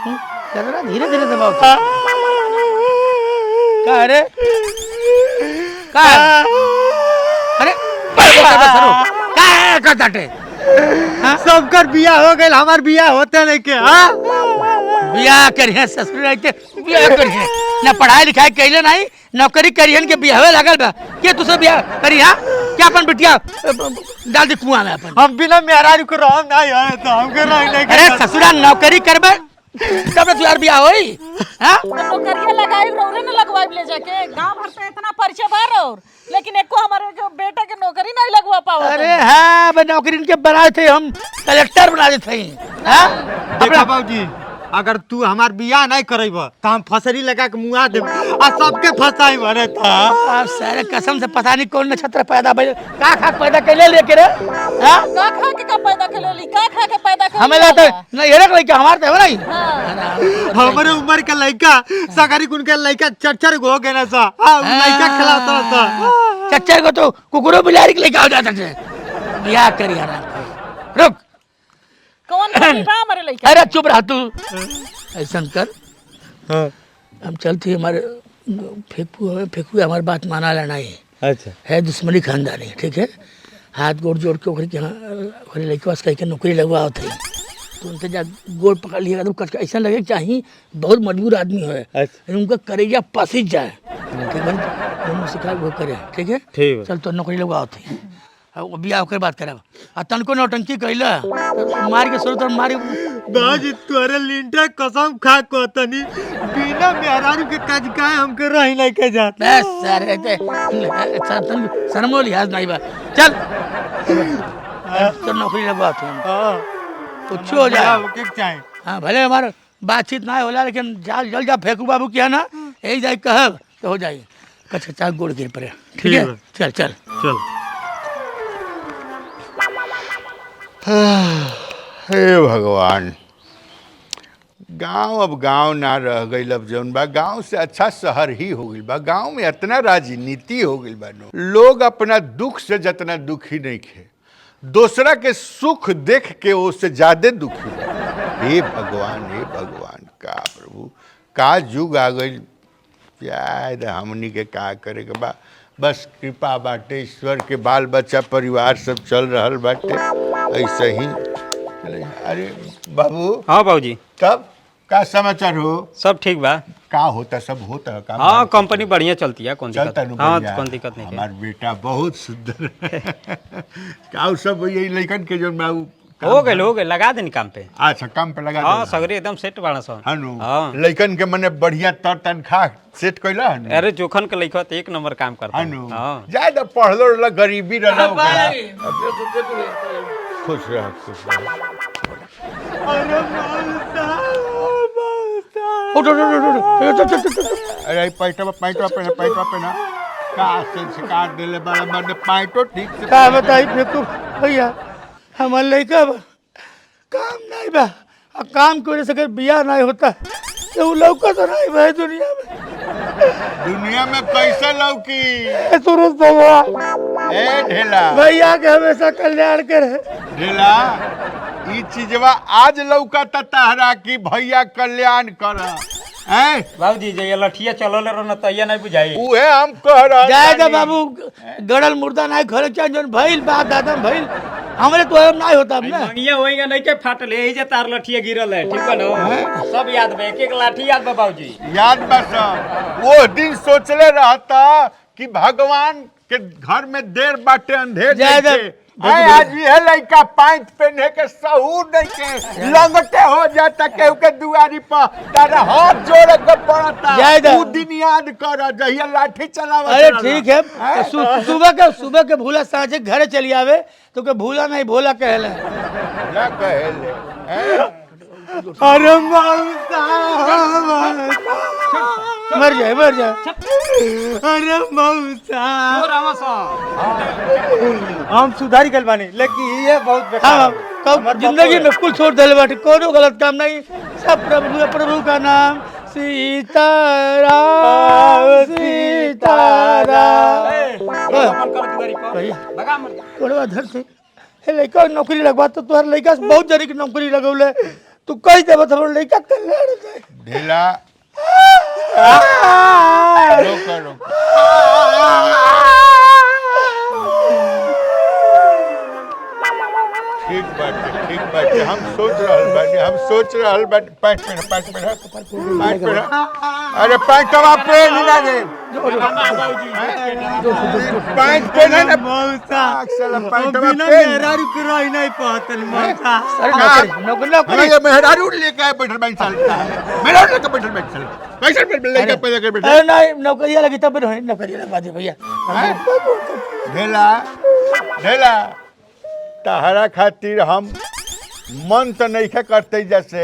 जरा धीरे धीरे दबाओ। का अरे का अरे का काटे सबकर बिया हो गए, हमार बिया होते नहीं के। हाँ बियाह करिए ससुर रहते बियाह करिए ना पढ़ाई लिखाई कैले नहीं नौकरी करियन के बियाहवे लगल बा के तुसे बियाह करी। हाँ क्या अपन बिटिया डाल दे कुआं में अपन। हम बिना मेहरारू को रहम नहीं है तो हम के रह नहीं। अरे ससुरा नौकरी करबे तब तुहार बियाह होई। हां नौकरिया लगाई रौरे न लगवाई ले जाके गांव भर से इतना परिचय बार और लेकिन एको हमारे जो बेटा के नौकरी नहीं लगवा पाओ। अरे हां बे नौकरी इनके बनाए थे हम कलेक्टर बना देते हैं। हां देखा बाबूजी अगर तू हमार बियाह नहीं करब तो हम फसरी लगा के मुआ देब आ सबके फसाई भरे था। अब सारे कसम से पता नहीं कौन नक्षत्र पैदा भइल का खा पैदा कैले लेके रे। हां का खा के का पैदा के लेली का खा के पैदा के हमें लाते नहीं हेरे लइका हमार तो नहीं। हमारे उम्र के लड़का सगारी कुन के लड़का चरचर हो गए ना सा। हां लड़का खिलाता था चच्चर को तो कुकुरो बिलारी के लेके आ जाता थे। बियाह करी रुक कौन बा हमारे लइका। अरे चुप रह तू ऐसा कर। हां हम चलते हमारे फेंकू हमारी बात माना लेना है। अच्छा है दुश्मनी खानदानी ठीक है। हाथ गोड़ जोड़ के ओकरे के ओकरे लइका कह के नौकरी लगवा होते तो उनसे जा गोड़ पकड़ लिएगा तो कट ऐसा लगे चाहिए बहुत मजबूर आदमी है। अच्छा उनका करेजा पसीज जाए ठीक है दोनों सिखा वो करे ठीक है। ठीक है चल तो नौकरी लगवा होते अब बियाह ओकर बात करब आ तनको नौटंकी कैला मार के सर मार बाजी तोरे लिंटा कसम खा को तनी बिना मेहरारू के काज काहे हमके रही नहीं के जात। बस सर रहते शर्मो लिहाज नहीं बा चल तो नौकरी लगवाते हम। हां कुछ हो जाए के चाहे। हाँ भले हमारा बातचीत ना होला लेकिन जल जा फेंकू बाबू किया ना यही जाए कहब तो हो जाए कच्चा चाक गोड़ गिर पड़े ठीक है। चल चल चल हे भगवान गांव अब गांव ना रह गई। अब जौन बा गांव से अच्छा शहर ही हो गई बा। गांव में इतना राजनीति हो गई बा लोग अपना दुख से जितना दुखी नहीं खे दूसरा के सुख देख के उससे ज्यादा दुखी बा। हे भगवान का प्रभु का युग आ गई शायद हमनी के का करे के बा। बस कृपा बाटे ईश्वर के बाल बच्चा परिवार सब चल रहल बाटे ऐसे ही। अरे बाबू। हाँ बाबूजी तब का समाचार हो। सब ठीक बा का होता सब होता है काम। हाँ कंपनी बढ़िया चलती है कौन दिक्कत। हाँ बढ़िया। कौन दिक्कत नहीं है। हमार बेटा बहुत सुंदर का सब यही लड़कन के जो बाबू हो गए लगा देनी काम पे। अच्छा काम पे लगा हाँ सगरे एकदम सेट बाड़ा सन। हाँ लड़कन के मने बढ़िया तनख्वाह सेट कैला हनु। अरे जोखन के लइका तो एक नंबर काम करता हनु हाँ ज्यादा पढ़लो रह गरीबी रह खुश रह अरे अरे पैटवा पे ना का संस्कार देले बड़ा मने पैटो ठीक से का बताई फेंकू भैया हमार लइका बा काम नहीं बा आ काम करे से बियाह नहीं होता तो लौका तो नहीं भाई दुनिया में कैसे लौकी सूरज भगवान ए ढेला भैया के हमेशा कल्याण करे। ढेला ई चीजवा आज लौका तहरा की भैया कल्याण कर बाबूजी जो ये लठिया चलल रहो तो ये नहीं बुझाई उहे हम कह रहा जाएगा बाबू गड़ल मुर्दा नहीं घर चाहिए भइल बात दादा भइल हमरे तो हम नहीं होता ना मंगिया होएगा नहीं के फाटल यही जे तार लठिया गिरल है ठीक बा ना सब याद बा एक लाठी याद बा बाबूजी याद बस वो दिन सोचले रहता कि भगवान के घर में देर बाटे अंधेर जाएगा आज ये लड़का पैंट पहने के सहूर नहीं के लंगटे हो जाता केहू के दुआरी पर तारा हाथ जोड़ के पड़ता वो दिन याद कर जहिया लाठी चलावा। अरे ठीक है सुबह के भूला साँझे घर चली आवे तो के भूला नहीं भोला कहले ना कहले अरे मर जाए अरे मौसा हम सुधार गल बानी लेकिन ये बहुत बेकार कब जिंदगी में कुल छोड़ दे बाटे कोनो गलत काम नहीं सब प्रभु का नाम सीताराम थोड़ा धर से लड़का नौकरी लगवा तो तुहार लड़का बहुत जरी की नौकरी लगौले तू कह दे तो लड़का कल्याण हो जाए। ढेला रोको रोको ठीक बाटे हम सोच रहल बाटे 5 मिनट अरे 5 तवा पेन ना दे 5 पेन है ना मौसा साला 5 तवा बिना पेन मेरा रुक रही नहीं पातल मौसा अरे नौकरी ये मेहरारू लेके आए बैठल बैठ साल मेहरारू लेके बैठल बैठ साल पैसा लेके पैसा के बैठल अरे नहीं नौकरिया लगी तब नहीं नौकरिया लगा दे भैया। ढेला तहरा खातिर हम मन तो नहीं करते जैसे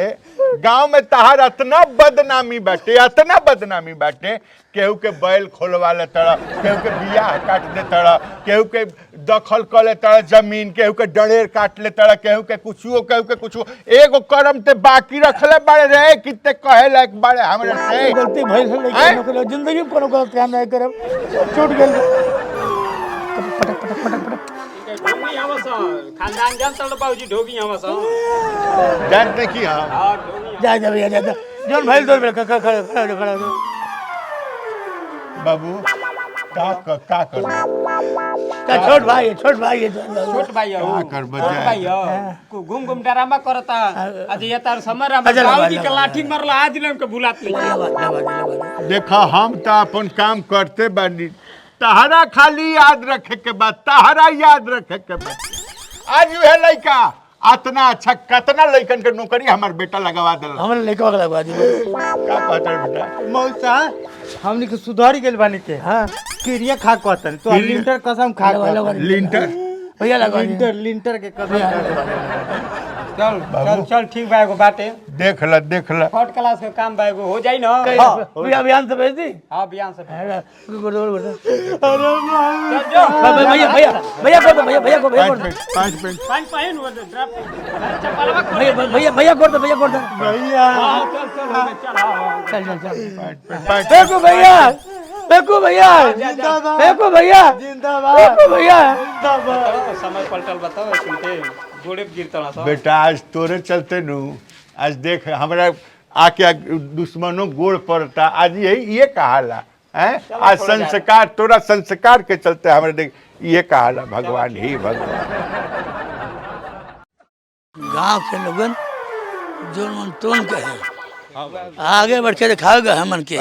गांव में तहार इतना बदनामी बाटे केहू के बैल खोलवा ले तड़ा केहू के बियाह काट दे तड़ा केहू के दखल कर ले तड़ा जमीन केहू के डरेर काट ले तड़ा केहू के कुछो एगो कर्म ते बाकी रखले बाड़े रे किते कहे लायक बाड़े हमरा से गलती भइल है लेकिन नौकरी जिंदगी में कोनो गलत काम नहीं करब छूट गेल। पटक पटक पटक पटक ढोगी हवस खानदान जानता बाबूजी ढोगी हवस जानते की हां हां ढोगी जा भैया जा जोन भइल दौड़ खड़ा बाबू का कर छोट भाई है छोट भाई हो का कर बजा छोट भाई हो घूम ड्रामा करता आज ये तार समर हम अच्छा, बाबूजी लगा, के लगा। लाठी मरला आज ने हमके भुलात नहीं देखा हम तो अपन काम करते बानी तहरा खाली याद रखे के बाद आज वह लड़का इतना अच्छा कितना लड़कन के नौकरी हमार बेटा लगवा दिला हमरा लइका लगवा दी। का कहता है बेटा मौसा हमनी के सुधारी गेल बानी के हां क्रिया खा कहतन तो क्रिया? लिंटर कसम खा कहतन लिंटर भैया लगवा दी। लिंटर के कसम खा चल ठीक बा एगो बाटे देख ला थर्ड क्लास के काम बा एगो हो जाई ना भैया अभियान से भेज दी। हां बियान से अरे अरे मां चल जो भैया को दो भैया को 5 मिनट पानी पाइन वो ड्रॉप चपलवा भैया को दो भैया चल देखो भैया जिंदाबाद समय पलटल बताओ सुनते गोड़े गिरतला सब बेटा आज तोरे चलते नु आज देख हमरा आके दुश्मनों गोड़ पड़ता आज ये कहाला हैं आज संस्कार तोरा संस्कार के चलते हमारे देख ये कहाला भगवान ही भगवान। गांव के लोगन जो मन तोन कहे आगे बढ़ के दिखाओगे हमन के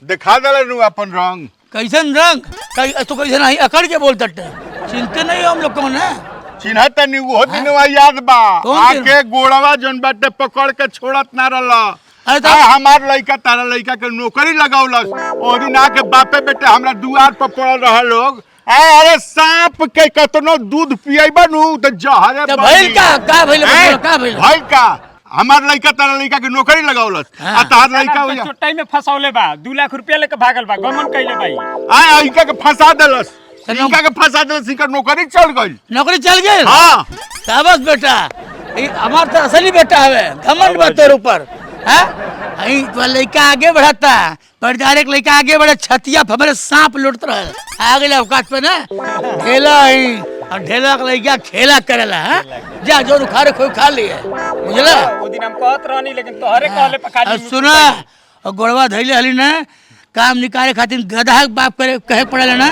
दिखा दल नु अपन रंग कैसन रंग तो कैसे नहीं अकड़ के बोल तट्टे चिंते नहीं हम लोग को ना चिन्हत नहीं वो दिनवा याद बा कौन दिन? आके गोड़वा जोन बाटे पकड़ के छोड़त ना रहला अरे तो हमार लड़का तारा लड़का के नौकरी लगावलस ओ दिन आके बापे बेटे हमरा दुआर पर पड़ल रहा लोग अरे सांप के कतनो दूध पियबा नु तो जहरे तो भइल का भइल भइल का हमार लड़का तारा लड़का के नौकरी लगावलस आ तार लड़का हो जा चोटाई में फसावले बा 2 लाख रुपया लेके भागल बा गमन कइले भाई आ इनका के फंसा देलस इनका के फंसा देलस इनका नौकरी चल गई नौकरी चल गई। हां शाबाश बेटा हमार तो असली बेटा हवे घमंड बा तोर ऊपर हैं आई तो लड़का आगे बढ़ता पर डायरेक्ट लड़का आगे बढ़े छतिया हमारे सांप लुटत रहे आगे औकात पे ना ढेला ही और ढेला का लड़का खेला करेला हैं जा जो उखाड़े कोई खा लिए बुझला वो दिन हम कहत रहनी लेकिन तोहरे कहले पे खाली सुना और गोड़वा धैले हली ना काम निकाले खातिर गधा के बाप करे कहे पड़ेला ना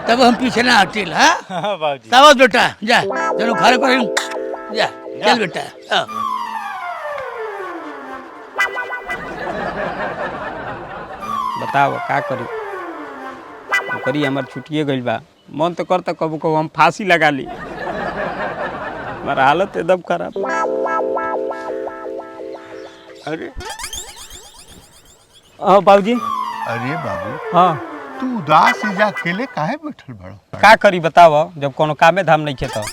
तब हम पीछे ना हटिल हां बाबूजी शाबाश बेटा जा चलो घर पर जा चल बेटा आओ। बताओ का करी नौकरी हमार छुटिए गइल बा मन तो करता कबो कबो हम फांसी लगा ली हमारा हालत एकदम खराब अरे हाँ बाबूजी अरे बाबू हाँ तू उदास जा अकेले काहे बैठल बड़ो का करी बताओ जब कोनो कामे धाम नहीं खेता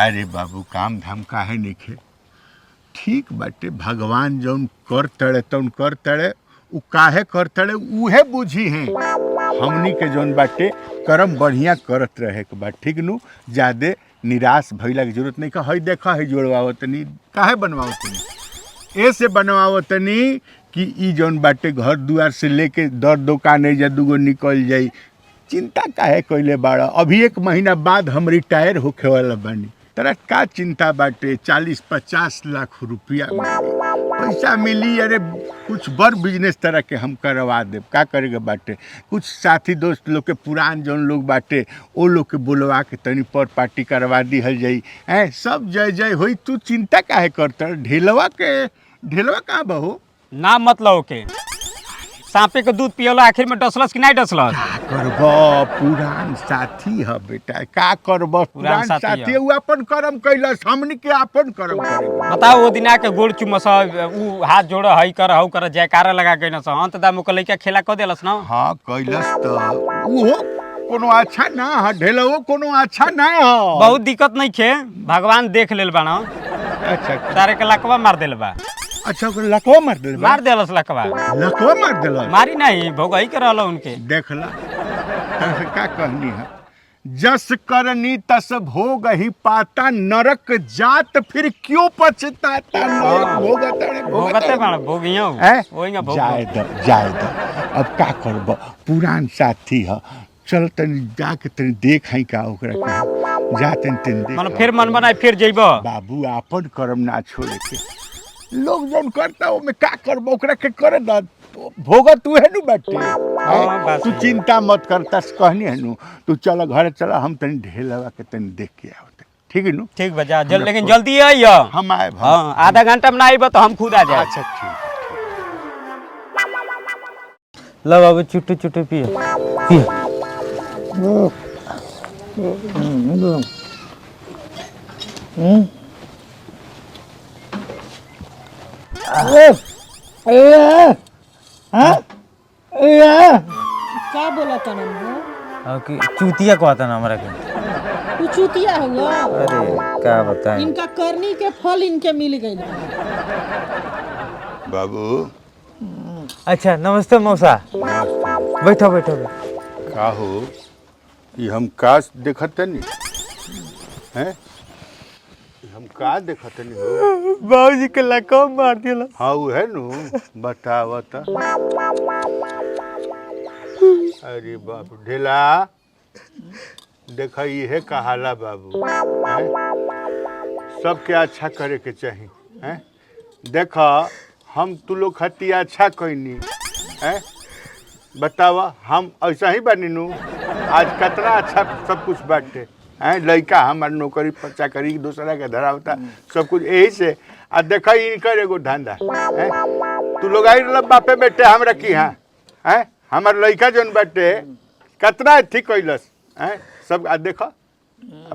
अरे बाबू काम धाम काहे नइखे ठीक बाटे भगवान जौन कर तड़े तौन कर तड़े उ काहे कर तड़े उहे बुझी हैं हमनी के जौन बाटे कर्म बढ़िया करत रहे के बा ठीक नु ज्यादे निराश भइला की जरूरत नहीं का हई देखा है जोड़वावतनी काहे बनवावतनी ऐसे बनवावतनी कि ई जौन बाटे घर दुआर से लेके दर दुकान जा दूगो निकल जाई चिंता काहे कइले बाड़ा अभी 1 महीना बाद हम रिटायर होखे वाला बानी तेरा का चिंता बाटे 40-50 लाख रुपया पैसा मिली। अरे कुछ बड़ बिजनेस तरह के हम करवा देब। का करेगा बाटे, कुछ साथी दोस्त लोग के पुरान जौन लोग बाटे वो लोग के बुलवा के तनी पर पार्टी करवा दिहल जाई। सब जय जय होई। तू चिंता काहे करता? ढेलवा कहाँ बहू? ना मतलब के सांपे के दूध पियला आखिर में डसलस कि नहीं डसलस? का करब, पुरान साथी है बेटा। का करब, पुरान साथी उ अपन कर्म कैलस, हमनी के अपन कर्म करे। बताओ वो दिन आके गोड़ चुमस उ हाथ जोड़ हई कर हऊ कर जयकारा लगा के नस अंत दा मुक लइका खेला क देलस ना। हां कैलस त उहो कोनो अच्छा ना है, ढेलवो कोनो अच्छा ना है। बहुत दिक्कत नहीं खे, भगवान देख लेल बाना। अच्छा तारे के लकवा मार देल बा। अच्छा ओकर लकवा मार देल बा? मार देलस लकवा। लकवा मार देलस? मारी नहीं, भोगई के रहल उनके। देखला का कहनी है, जस करनी तस भोग ही पाता, नरक जात फिर क्यों पछताता। नरक भोगते बाण भोगियो ओइगा भोग। जाए द अब का करब, पुरान साथी है। चल तनी जाके तनी देख हई का ओकरा के। जा तनी देख। मन फिर मन बनाए फिर जइबो। बाबू आपन कर्म ना छोड़े के। लोग जौन करता वो में का करब, ओकरा के करे द। भोगत तू है नु बाटे। तू चिंता मत करता कहनी है नु। तू चल घर चला, हम तनी ढेलवा के तनी देख के आवते। ठीक है नु? ठीक बजा लेकिन जल्दी आइयो। हम आए। हां आधा घंटा में ना आइबो तो हम खुद आ जाए। अच्छा ठीक। लो बाबू चुट्टू चुट्टू पियो। क्या बोला था ना कि चूतिया को आता ना हमारा के। तू चूतिया हुआ? अरे क्या बताएं, इनका करनी के फल इनके मिल गई। बाबू अच्छा नमस्ते मौसा। बैठो बैठो। का हो ये हम का देखत नहीं हैं? हम का देखत नहीं हो? बाबूजी के लकवा मार दिया। हाँ वो है नु, बतावत। अरे बाबू ढेला देख ये कहाला बाबू हैं? सबके अच्छा करे के चाहिए हैं? देख हम तू लोग खाती अच्छा कैनी हैं? बतावा हम ऐसा ही बनी नू। आज कितना अच्छा सब कुछ बाटे हैं। लड़का हमार नौकरी पचा करी दूसरा के धरावता सब कुछ यही से। आ देख इनकर एगो धंधा हैं। तू लोग आई बापे बेटे हमरा की हैं? हमार लड़का जौन बाटे कितना ठीक कैलस हैं सब। आ देख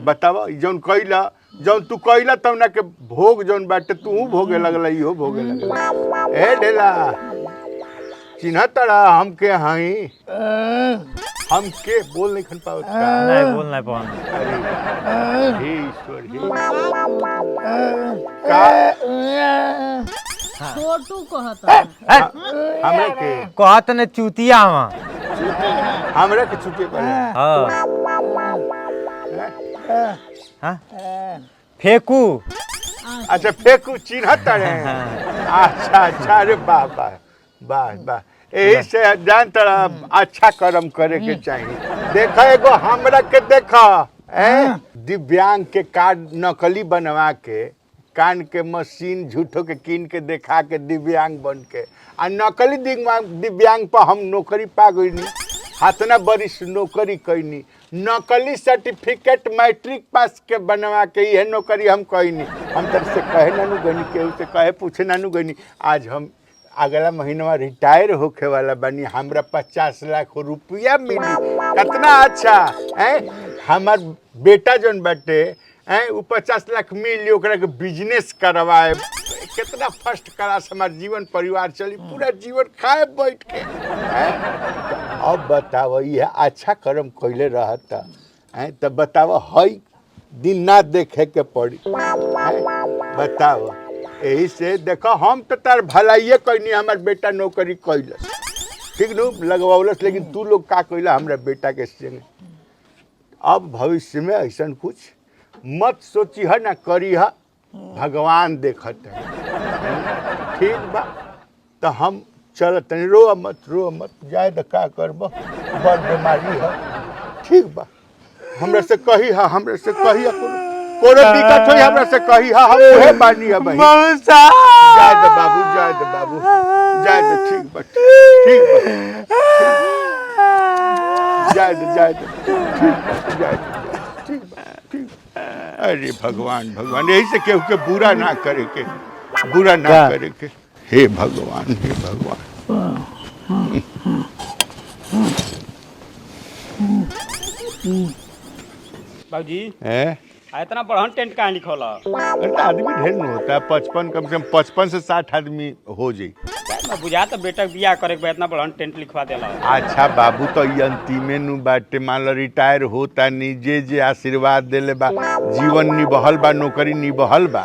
बतावा जौन कैला, जौन तू कैला तब ना के भोग जौन बाटे तू भोगे लगल, इहो भोगे लगल। ए ढेला चिन्ह तड़ा हम के हई? हम के बोल नहीं खन पाओ? नहीं बोल नहीं पाओ। अरे हे ईश्वर हे का छोटू कहता हमरे के कहत ने चूतिया हम। हमरे के छुट्टी पर हां फेंकू। अच्छा फेंकू चिन्ह तड़े। अच्छा अच्छा। अरे वाह वाह वाह वाह। यही से जान तड़ा अच्छा कर्म करे के चाहिए। देखा एगो हमरा के देखा दिव्यांग के कार्ड नकली बनवा के, कान के मशीन झूठो के कीन के देखा के दिव्यांग बन के आ नकली दिव्यांग पर हम नौकरी पा गईनी। हाथना बरिस नौकरी कैनी, नकली सर्टिफिकेट मैट्रिक पास के बनवा के ये नौकरी हम कैनी। हम तर से कहे नानू गनी, केहू से कहे पूछे नानू गनी। आज हम अगला महीना रिटायर होके वाला बनी, हमरा 50 लाख रुपया मिली। कितना अच्छा है। हमार बेटा जौन बाटे वो 50 लाख मिली, ओकरा के बिजनेस करवाए। कितना फर्स्ट क्लास हमार जीवन परिवार चली, पूरा जीवन खाए बैठ के तो अब बताओ ये अच्छा कर्म कैले रहता है तो बताओ हई दिन ना देखे के पड़ी। बताओ यही से देखो हम तो तार भलाइए कैनी, हमार बेटा नौकरी कैलस ठीक नु लगवाउलस। लेकिन तू लोग का कैला हमरा बेटा के संगे। अब भविष्य में ऐसा कुछ मत सोची है ना करी है, भगवान देखत है। ठीक बा तो हम चल तनी। रो मत जाए तो का करब, बड़ बीमारी है। ठीक बा हमरा से कही है, हमरा से कही है कोनो दिक्कत होई हमरा से कही हां हम ओहे बानी है भाई मौसा जाए दे बाबू जाए दे बाबू जाए दे ठीक बा जाए दे ठीक बा अरे भगवान भगवान यही से केहू के बुरा ना करे के हे भगवान बाबूजी हैं इतना बड़हन टेंट कहाँ लिखल अरे तो आदमी ढेर न होता है 55 कम से कम 55 से 60 आदमी हो जाई बुझा तो बेटा बियाह करे के बाद इतना बड़हन टेंट लिखवा देला अच्छा बाबू तो ये अंतिमे नु बाटे मान लो रिटायर होता निजे जे आशीर्वाद देले बा जीवन निबहल बा नौकरी निबहल बा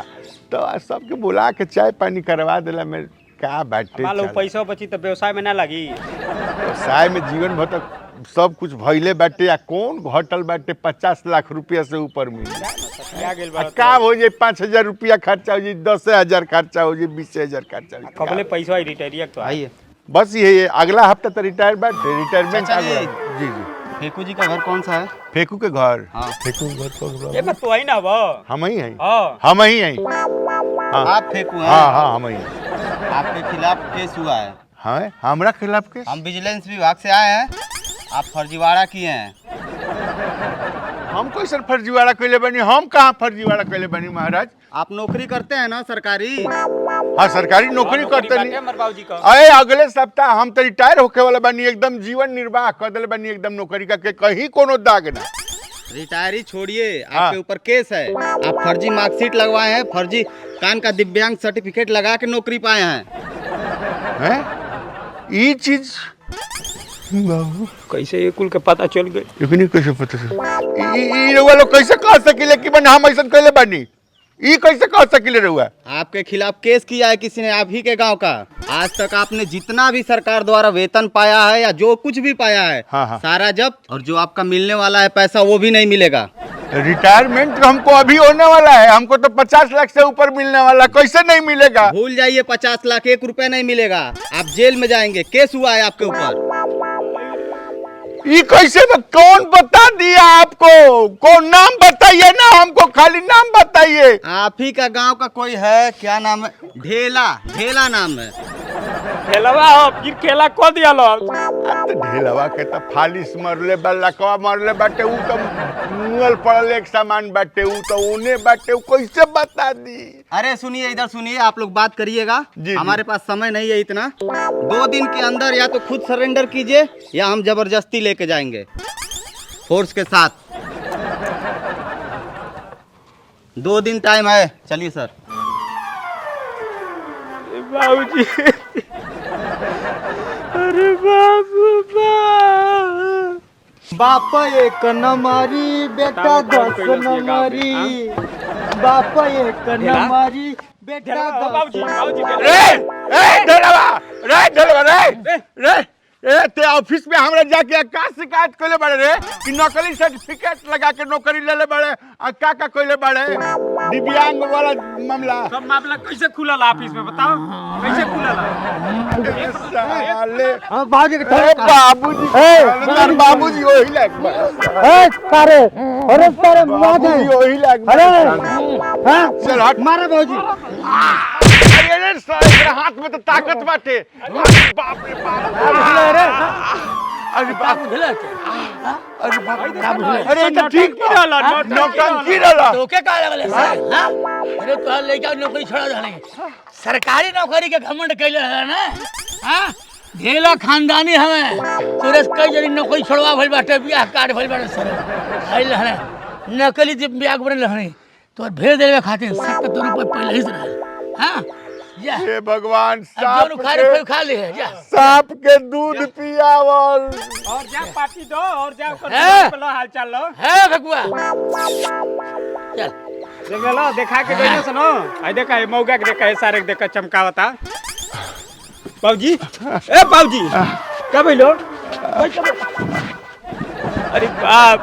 तो सबके बुला के चाय पानी करवा देला में का बाटे मान लो पैसा बची तो व्यवसाय में ना लगी व्यवसाय में जीवन भर तक सब कुछ भइले बाटे या कौन घटल बाटे 50 लाख रुपया से ऊपर मिल का हो जाए 5,000 रुपया खर्चा हो जाए 10,000 खर्चा हो जाए 20,000 खर्चा हो जाए कबले पैसा रिटायरिया तो आइए बस ये अगला हफ्ता तो रिटायरमेंट आ गया जी फेकू जी का घर कौन सा है? फेकू के घर हाँ। फेकू के घर कौन ये मैं तो आई ना वो हम ही हैं हाँ हम ही हैं आप फेकू हैं? हाँ हम ही हैं आपके खिलाफ केस हुआ है। हाँ हमरा खिलाफ के हम विजिलेंस विभाग से आए हैं। आप फर्जीवाड़ा किए हैं। हम कोई सर फर्जीवाड़ा कैले बनी हम कहाँ फर्जीवाड़ा कैले बनी महाराज आप नौकरी करते हैं ना सरकारी? हाँ सरकारी नौकरी करते नहीं हमारे बाबूजी का अरे अगले सप्ताह हम तो रिटायर होके वाला बनी एकदम जीवन निर्वाह कर दिले बनी एकदम नौकरी का के कहीं कोनो दाग ना रिटायरी छोड़िए, आपके ऊपर केस है। आप फर्जी मार्कशीट लगवाए हैं, फर्जी कान का दिव्यांग सर्टिफिकेट लगा के नौकरी पाए हैं। ये चीज कैसे ये कुल के पता चल गई लेकिन कैसे पता चल ई रउआ लोग कैसे कह सकिले कि बन हम ऐसा कैले बनी ई कैसे कह सकिले रउआ आपके खिलाफ केस किया है किसी ने, आप ही के गांव का। आज तक आपने जितना भी सरकार द्वारा वेतन पाया है या जो कुछ भी पाया है हाँ। सारा जब्त, और जो आपका मिलने वाला है पैसा वो भी नहीं मिलेगा। रिटायरमेंट हमको अभी होने वाला है, हमको तो 50 लाख से ऊपर मिलने वाला, कैसे नहीं मिलेगा? भूल जाइए 50 लाख, 1 रुपया नहीं मिलेगा। आप जेल में जाएंगे, केस हुआ है आपके ऊपर। ये कैसे कौन बता दिया आपको? कौन नाम बताइए ना हमको, खाली नाम बताइए। आप ही का गांव का कोई है, क्या नाम है? ढेला, ढेला नाम है। खेलवा हो फिर खेला को दिया लो तो ढेलवा के तो फालिस मरले बा, लकवा मरले बाटे, ऊ तो मुअल पड़ल एक सामान बाटे, ऊ तो उने बाटे, ऊ कैसे बता दी? अरे सुनिए, इधर सुनिए, आप लोग बात करिएगा, जी। हमारे पास समय नहीं है इतना। 2 दिन के अंदर या तो खुद सरेंडर कीजिए या हम जबरदस्ती लेके जाएंगे फोर्स के साथ। 2 दिन टाइम है, चलिए सर। बाबूजी अरे बाबू बाप एक नंबरी बेटा 10 नंबरी, बाप एक नंबरी बेटा 10। बाबूजी बाबूजी रे ते ऑफिस में हमरा जाके का शिकायत कइले बाड़े रे कि नकली सर्टिफिकेट लगा के नौकरी लेले बाड़े आ का कइले बाड़े? दिव्यांग वाला मामला सब मामला कैसे खुलल ऑफिस में बताओ, कैसे खुलल? साले बाबूजी बाबूजी तार बाबूजी ओही लाग अरे बाबूजी ओही लाग चल हट मारा बाबूजी। अरे साले हाथ में तो ताकत बाटे। बाप रे बाप अरे बाबू अरे बाबू अरे तो ठीक रहला, नौटंकी रहला। तोके का लगले सर? हां अरे तोहर लइका नौकरी छोड़ा जाने, सरकारी नौकरी के घमंड कइले है ना। हां ढेला खानदानी हमें सूरज कई जनी नौकरी छोड़वा भइल बाटे, बियाह काट भइल बाटे सर आइल है नकली जब बियाह बनल है तो भेज देवे खातिर 70 रुपए पहले ही से रहा। हां या हे भगवान सांप के खा ले जा, सांप के दूध पियावल। और जा पार्टी दो और जा कर हाल चाल लो है भगवा चल देख लो, देखा के गइलो सुनो। आई देखा है मौगा के देखा है सारे के देखा चमकावता। बाबूजी ए बाबूजी का भइलो? अरे बाप